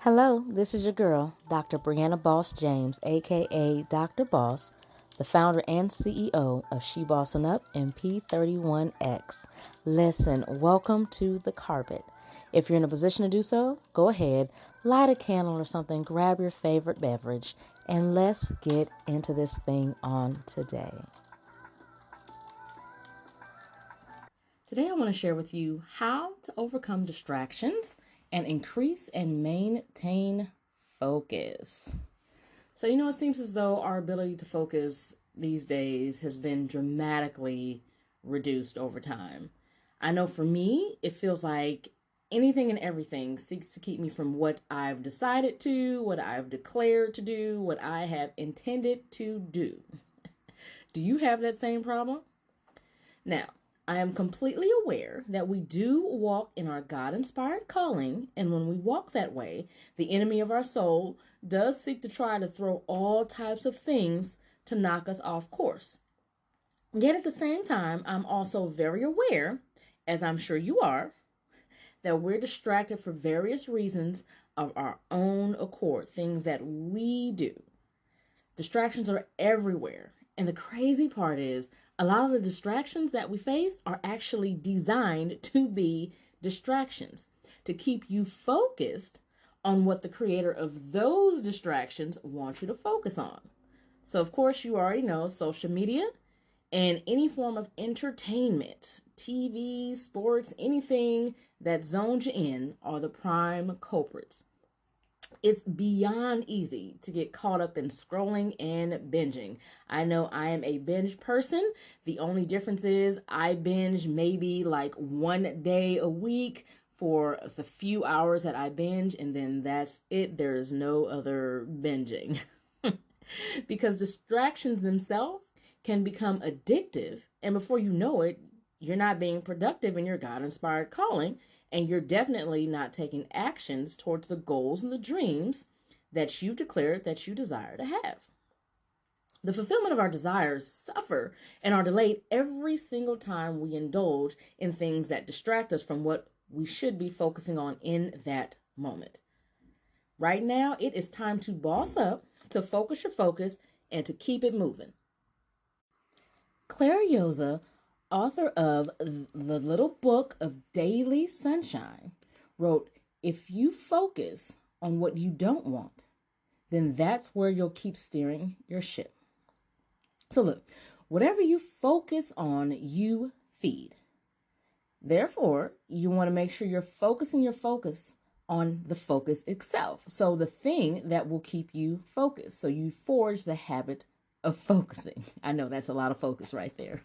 Hello, this is your girl, Dr. Brianna Boss James, aka Dr. Boss, the founder and CEO of She Bossin' Up and P31X. Listen, welcome to the carpet. If you're in a position to do so, go ahead, light a candle or something, grab your favorite beverage, and let's get into this thing on today. Today I want to share with you how to overcome distractions and increase and maintain focus. So, it seems as though our ability to focus these days has been dramatically reduced over time. I know for me, it feels like anything and everything seeks to keep me from what I've decided to, what I've declared to do, what I have intended to do. Do you have that same problem? Now, I am completely aware that we do walk in our God-inspired calling, and when we walk that way, the enemy of our soul does seek to try to throw all types of things to knock us off course. Yet at the same time, I'm also very aware, as I'm sure you are, that we're distracted for various reasons of our own accord, things that we do. Distractions are everywhere. And the crazy part is, a lot of the distractions that we face are actually designed to be distractions, to keep you focused on what the creator of those distractions wants you to focus on. So, of course, you already know social media and any form of entertainment, TV, sports, anything that zones you in are the prime culprits. It's beyond easy to get caught up in scrolling and binging. I know I am a binge person. The only difference is I binge maybe like one day a week for the few hours that I binge, and then that's it. There is no other binging. Because distractions themselves can become addictive, and before you know it, you're not being productive in your God-inspired calling, and you're definitely not taking actions towards the goals and the dreams that you've declared that you desire to have. The fulfillment of our desires suffer and are delayed every single time we indulge in things that distract us from what we should be focusing on in that moment. Right now, it is time to boss up, to focus your focus, and to keep it moving. Claire Yoza, author of The Little Book of Daily Sunshine, wrote, "If you focus on what you don't want, then that's where you'll keep steering your ship." So look, whatever you focus on, you feed. Therefore, you want to make sure you're focusing your focus on the focus itself. So the thing that will keep you focused. So you forge the habit of focusing. I know that's a lot of focus right there.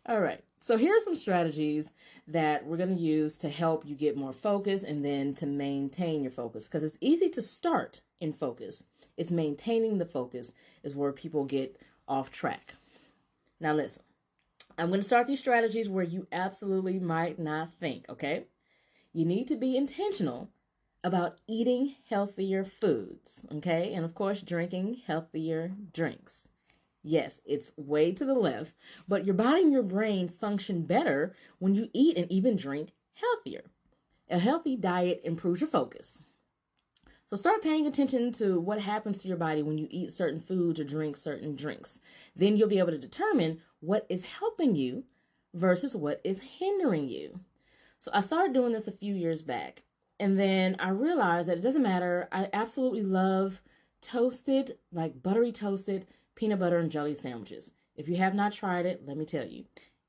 All right. So here are some strategies that we're going to use to help you get more focus and then to maintain your focus. Because it's easy to start in focus. It's maintaining the focus is where people get off track. Now listen, I'm going to start these strategies where you absolutely might not think, okay? You need to be intentional about eating healthier foods, okay? And of course, drinking healthier drinks. Yes, it's way to the left, but your body and your brain function better when you eat and even drink healthier. A healthy diet improves your focus. So start paying attention to what happens to your body when you eat certain foods or drink certain drinks. Then you'll be able to determine what is helping you versus what is hindering you. So I started doing this a few years back, and then I realized that it doesn't matter. I absolutely love toasted, like buttery toasted peanut butter and jelly sandwiches. If you have not tried it, let me tell you,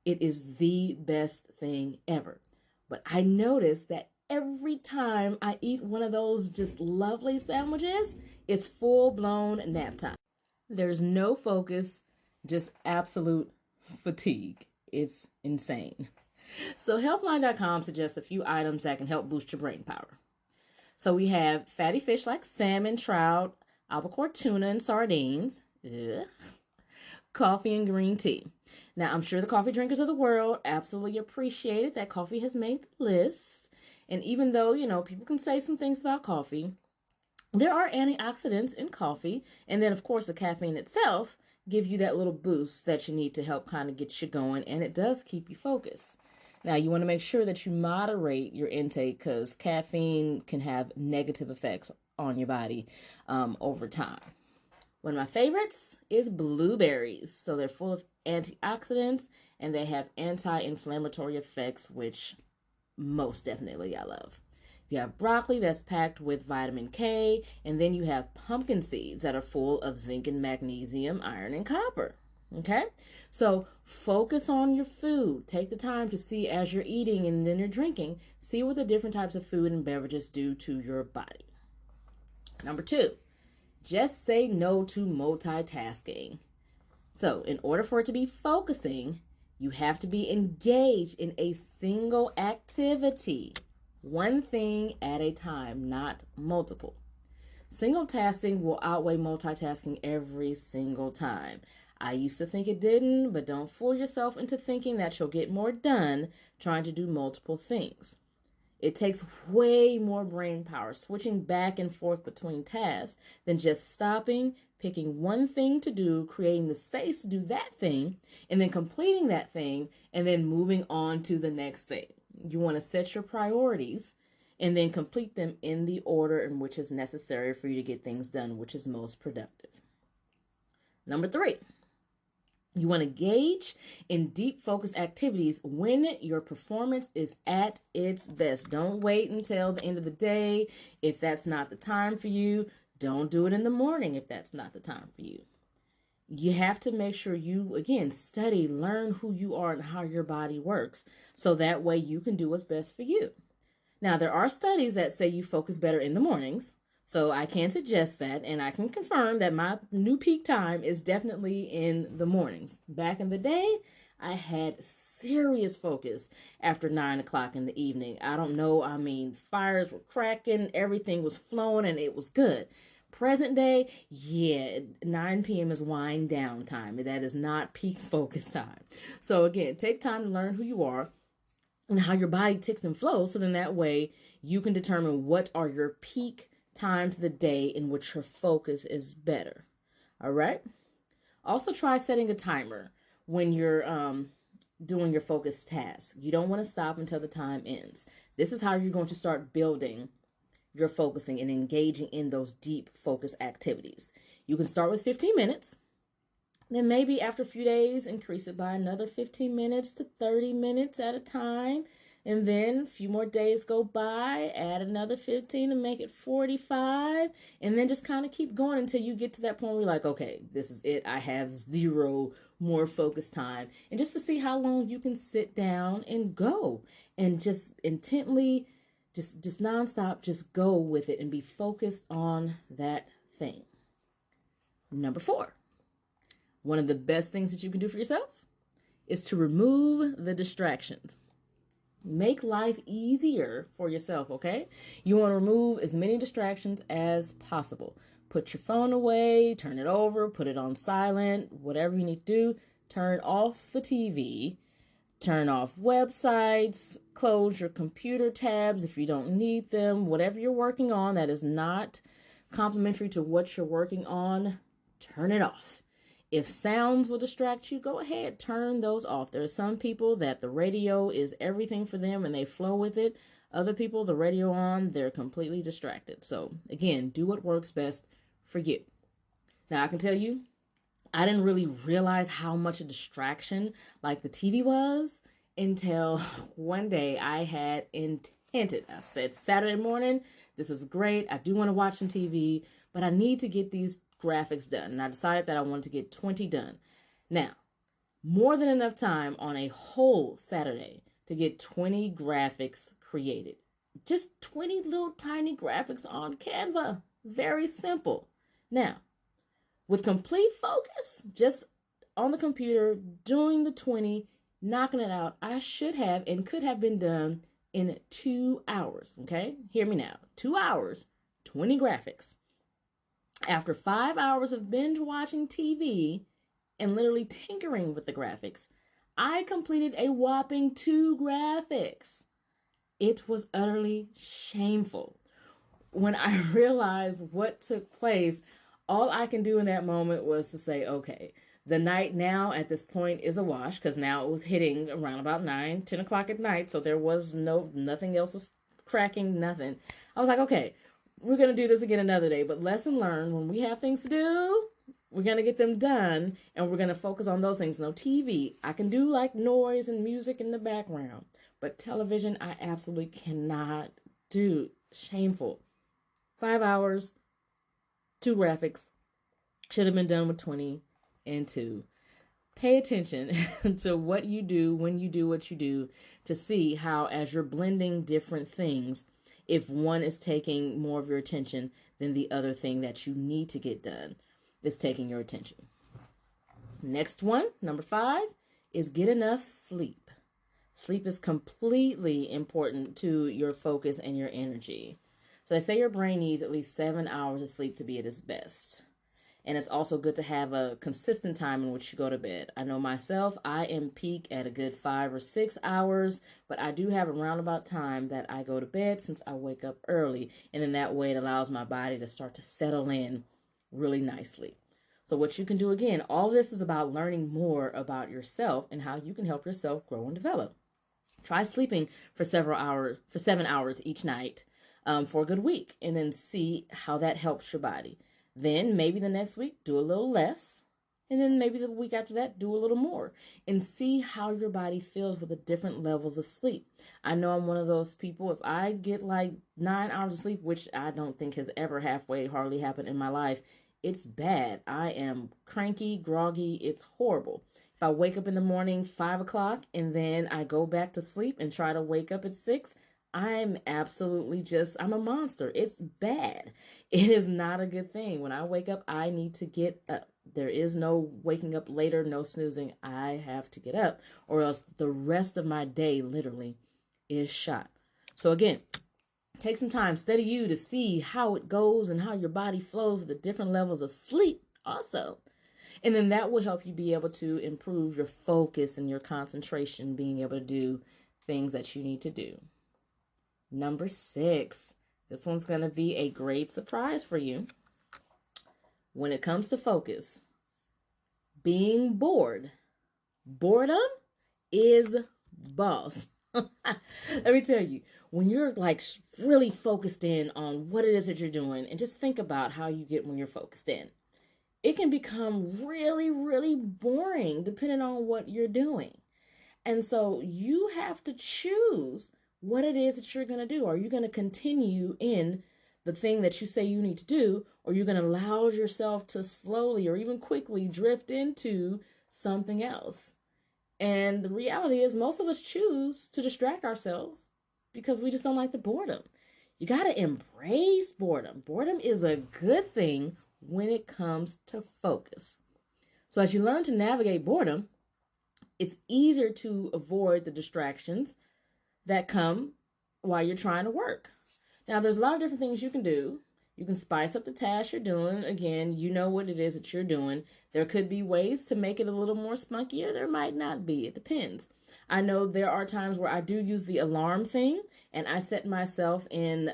it is the best thing ever. But I noticed that every time I eat one of those just lovely sandwiches, it's full-blown nap time. There's no focus, just absolute fatigue. It's insane. So Healthline.com suggests a few items that can help boost your brain power. So we have fatty fish like salmon, trout, albacore tuna, and sardines. Ugh. Coffee and green tea. Now, I'm sure the coffee drinkers of the world absolutely appreciated that coffee has made the list. And even though, people can say some things about coffee, there are antioxidants in coffee. And then, of course, the caffeine itself give you that little boost that you need to help kind of get you going. And it does keep you focused. Now, you want to make sure that you moderate your intake because caffeine can have negative effects on your body over time. One of my favorites is blueberries. So they're full of antioxidants and they have anti-inflammatory effects, which most definitely I love. You have broccoli that's packed with vitamin K, and then you have pumpkin seeds that are full of zinc and magnesium, iron, and copper. Okay? So focus on your food. Take the time to see as you're eating and then you're drinking, see what the different types of food and beverages do to your body. Number 2, just say no to multitasking. So, in order for it to be focusing, you have to be engaged in a single activity, one thing at a time, not multiple. Single tasking will outweigh multitasking every single time. I used to think it didn't, but don't fool yourself into thinking that you'll get more done trying to do multiple things. It takes way more brain power switching back and forth between tasks than just stopping, picking one thing to do, creating the space to do that thing, and then completing that thing, and then moving on to the next thing. You want to set your priorities and then complete them in the order in which is necessary for you to get things done, which is most productive. Number 3, you want to engage in deep focus activities when your performance is at its best. Don't wait until the end of the day. If that's not the time for you, don't do it in the morning if that's not the time for you. You have to make sure you, again, study, learn who you are and how your body works, so that way you can do what's best for you. Now, there are studies that say you focus better in the mornings, so I can suggest that, and I can confirm that my new peak time is definitely in the mornings. Back in the day, I had serious focus after 9 o'clock in the evening. I don't know, I mean, fires were cracking, everything was flowing, and it was good. Present day, yeah, 9 p.m. is wind down time. That is not peak focus time. So again, take time to learn who you are and how your body ticks and flows, so then that way you can determine what are your peak times of the day in which your focus is better. All right? Also try setting a timer when you're doing your focus task. You don't want to stop until the time ends. This is how you're going to start building your focusing and engaging in those deep focus activities. You can start with 15 minutes. Then maybe after a few days, increase it by another 15 minutes to 30 minutes at a time. And then a few more days go by, add another 15 to make it 45. And then just kind of keep going until you get to that point where you're like, okay, this is it. I have 0 more focus time. And just to see how long you can sit down and go and just intently, just nonstop, just go with it and be focused on that thing. Number 4. One of the best things that you can do for yourself is to remove the distractions. Make life easier for yourself, okay? You want to remove as many distractions as possible. Put your phone away, turn it over, put it on silent, whatever you need to do. Turn off the TV, turn off websites, close your computer tabs if you don't need them. Whatever you're working on that is not complementary to what you're working on, turn it off. If sounds will distract you, go ahead, turn those off. There are some people that the radio is everything for them and they flow with it. Other people, the radio on, they're completely distracted. So again, do what works best for you. Now I can tell you, I didn't really realize how much a distraction like the TV was until one day I had intended. I said, Saturday morning, this is great. I do want to watch some TV, but I need to get these graphics done. And I decided that I wanted to get 20 done. Now, more than enough time on a whole Saturday to get 20 graphics created. Just 20 little tiny graphics on Canva. Very simple. Now, with complete focus, just on the computer, doing the 20, knocking it out, I should have and could have been done in 2 hours. Okay? Hear me now. 2 hours, 20 graphics. After 5 hours of binge watching TV and literally tinkering with the graphics, I completed a whopping 2 graphics. It was utterly shameful. When I realized what took place, all I can do in that moment was to say, okay, The night now at this point is a wash because now it was hitting around about 9, 10 o'clock at night. So there was nothing else was cracking, nothing. I was like, okay, we're going to do this again another day. But lesson learned, when we have things to do, we're going to get them done and we're going to focus on those things. No TV. I can do like noise and music in the background, but television, I absolutely cannot do. Shameful. 5 hours, 2 graphics. Should have been done with 20 and 2. Pay attention to what you do when you do what you do to see how, as you're blending different things, if one is taking more of your attention than the other thing that you need to get done is taking your attention. Next one, number 5, is get enough sleep. Sleep is completely important to your focus and your energy. So they say your brain needs at least 7 hours of sleep to be at its best. And it's also good to have a consistent time in which you go to bed. I know myself, I am peak at a good 5 or 6 hours, but I do have a roundabout time that I go to bed since I wake up early. And in that way, it allows my body to start to settle in really nicely. So what you can do, again, all this is about learning more about yourself and how you can help yourself grow and develop. Try sleeping for 7 hours each night for a good week, and then see how that helps your body. Then maybe the next week, do a little less. And then maybe the week after that, do a little more. And see how your body feels with the different levels of sleep. I know I'm one of those people, if I get like 9 hours of sleep, which I don't think has ever hardly happened in my life, it's bad. I am cranky, groggy. It's horrible. If I wake up in the morning 5 o'clock and then I go back to sleep and try to wake up at 6, I'm a monster. It's bad. It is not a good thing. When I wake up, I need to get up. There is no waking up later, no snoozing. I have to get up, or else the rest of my day literally is shot. So again, take some time, study you to see how it goes and how your body flows with the different levels of sleep also. And then that will help you be able to improve your focus and your concentration, being able to do things that you need to do. Number 6, this one's going to be a great surprise for you. When it comes to focus, being bored, boredom is boss. Let me tell you, when you're like really focused in on what it is that you're doing, and just think about how you get when you're focused in, it can become really, really boring depending on what you're doing. And so you have to choose what it is that you're going to do. Are you going to continue in the thing that you say you need to do, or you're going to allow yourself to slowly or even quickly drift into something else? And the reality is most of us choose to distract ourselves because we just don't like the boredom. You got to embrace boredom. Boredom is a good thing when it comes to focus. So as you learn to navigate boredom, it's easier to avoid the distractions that come while you're trying to work. Now, there's a lot of different things you can do. You can spice up the task you're doing. Again, you know what it is that you're doing. There could be ways to make it a little more spunkier. There might not be. It depends. I know there are times where I do use the alarm thing, and I set myself in,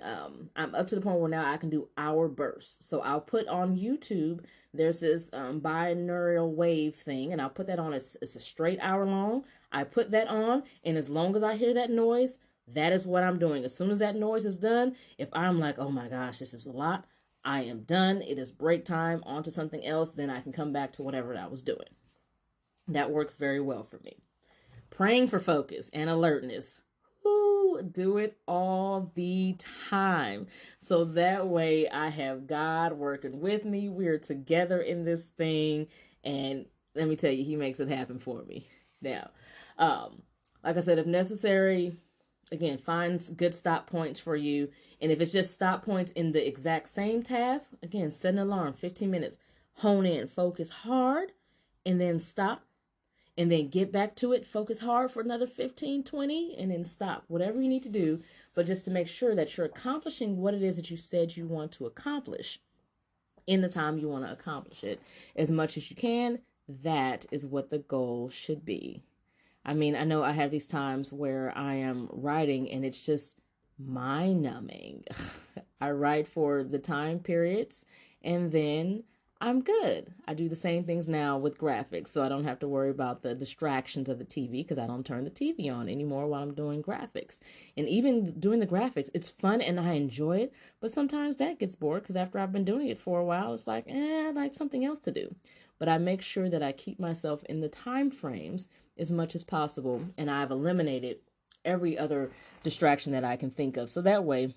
I'm up to the point where now I can do hour bursts. So I'll put on YouTube, there's this binaural wave thing, and I'll put that on. It's a straight hour long. I put that on, and as long as I hear that noise, that is what I'm doing. As soon as that noise is done, if I'm like, oh my gosh, this is a lot, I am done. It is break time, on to something else. Then I can come back to whatever I was doing. That works very well for me. Praying for focus and alertness. Do it all the time. So that way I have God working with me. We're together in this thing. And let me tell you, he makes it happen for me. Now, like I said, if necessary, again, find good stop points for you. And if it's just stop points in the exact same task, again, set an alarm, 15 minutes, hone in, focus hard, and then stop. And then get back to it, focus hard for another 15, 20, and then stop. Whatever you need to do, but just to make sure that you're accomplishing what it is that you said you want to accomplish in the time you want to accomplish it as much as you can. That is what the goal should be. I mean, I know I have these times where I am writing and it's just mind-numbing. I write for the time periods and then I'm good. I do the same things now with graphics, so I don't have to worry about the distractions of the TV because I don't turn the TV on anymore while I'm doing graphics. And even doing the graphics, it's fun and I enjoy it, but sometimes that gets bored because after I've been doing it for a while, it's like, I'd like something else to do. But I make sure that I keep myself in the time frames as much as possible, and I've eliminated every other distraction that I can think of. So that way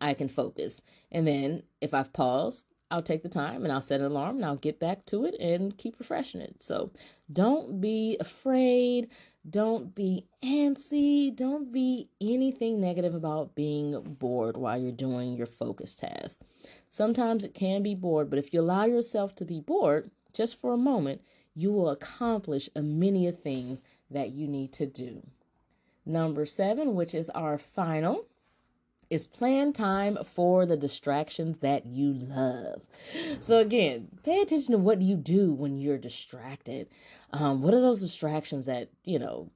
I can focus. And then if I've paused, I'll take the time and I'll set an alarm and I'll get back to it and keep refreshing it. So don't be afraid. Don't be antsy. Don't be anything negative about being bored while you're doing your focus task. Sometimes it can be bored, but if you allow yourself to be bored just for a moment, you will accomplish a many of things that you need to do. Number 7, which is our final, is plan time for the distractions that you love. So again, pay attention to what you do when you're distracted. What are those distractions that,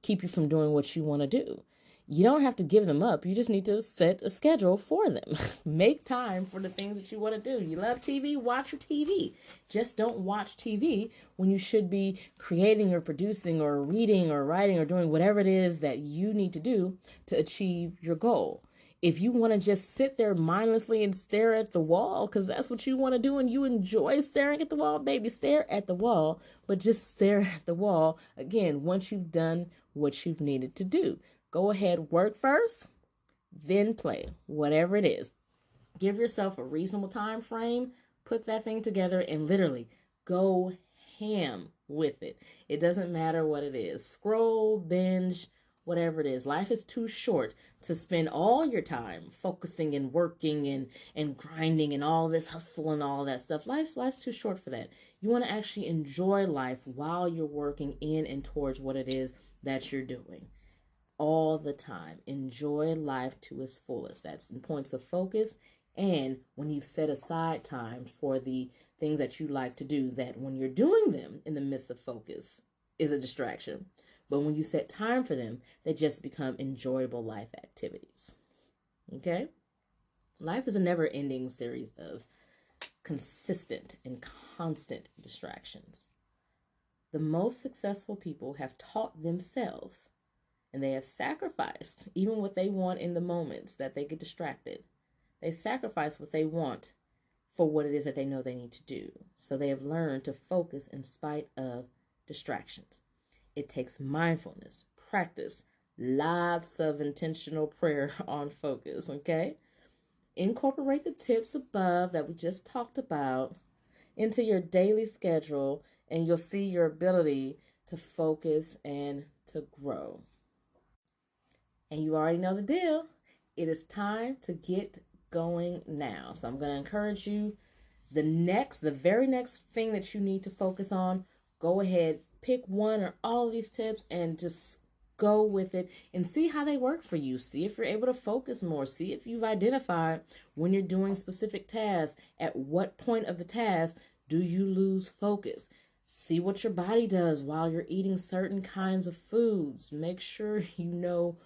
keep you from doing what you want to do? You don't have to give them up. You just need to set a schedule for them. Make time for the things that you want to do. You love TV, watch your TV. Just don't watch TV when you should be creating or producing or reading or writing or doing whatever it is that you need to do to achieve your goal. If you want to just sit there mindlessly and stare at the wall, because that's what you want to do and you enjoy staring at the wall, baby, stare at the wall, but just stare at the wall, again, once you've done what you've needed to do. Go ahead, work first, then play, whatever it is. Give yourself a reasonable time frame, put that thing together, and literally go ham with it. It doesn't matter what it is. Scroll, binge, whatever it is. Life is too short to spend all your time focusing and working and grinding and all this hustle and all that stuff. Life's too short for that. You want to actually enjoy life while you're working in and towards what it is that you're doing. All the time. Enjoy life to its fullest. That's in points of focus. And when you've set aside time for the things that you like to do, that when you're doing them in the midst of focus is a distraction. But when you set time for them, they just become enjoyable life activities. Okay? Life is a never-ending series of consistent and constant distractions. The most successful people have taught themselves, and they have sacrificed even what they want in the moments that they get distracted. They sacrifice what they want for what it is that they know they need to do. So they have learned to focus in spite of distractions. It takes mindfulness, practice, lots of intentional prayer on focus, okay? Incorporate the tips above that we just talked about into your daily schedule, and you'll see your ability to focus and to grow. And you already know the deal. It is time to get going now. So I'm going to encourage you, the very next thing that you need to focus on, go ahead, pick one or all of these tips and just go with it and see how they work for you. See if you're able to focus more. See if you've identified when you're doing specific tasks, at what point of the task do you lose focus. See what your body does while you're eating certain kinds of foods. Make sure you know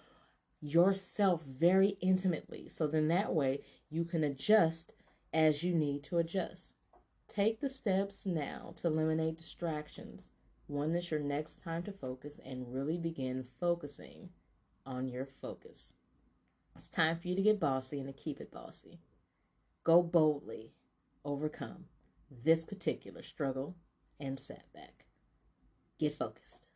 yourself very intimately, so then that way you can adjust as you need to adjust. Take the steps now to eliminate distractions. One is your next time to focus and really begin focusing on your focus. It's time for you to get bossy and to keep it bossy. Go boldly overcome this particular struggle and setback. Get focused.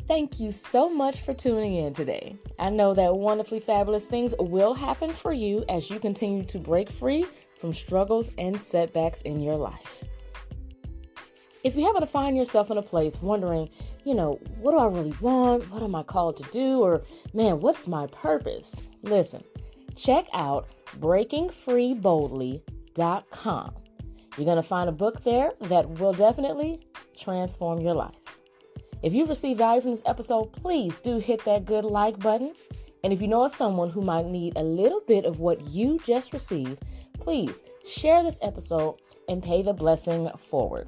Thank you so much for tuning in today. I know that wonderfully fabulous things will happen for you as you continue to break free from struggles and setbacks in your life. If you happen to find yourself in a place wondering, what do I really want? What am I called to do? Or, man, what's my purpose? Listen, check out breakingfreeboldly.com. You're going to find a book there that will definitely transform your life. If you've received value from this episode, please do hit that good like button. And if you know of someone who might need a little bit of what you just received, please share this episode and pay the blessing forward.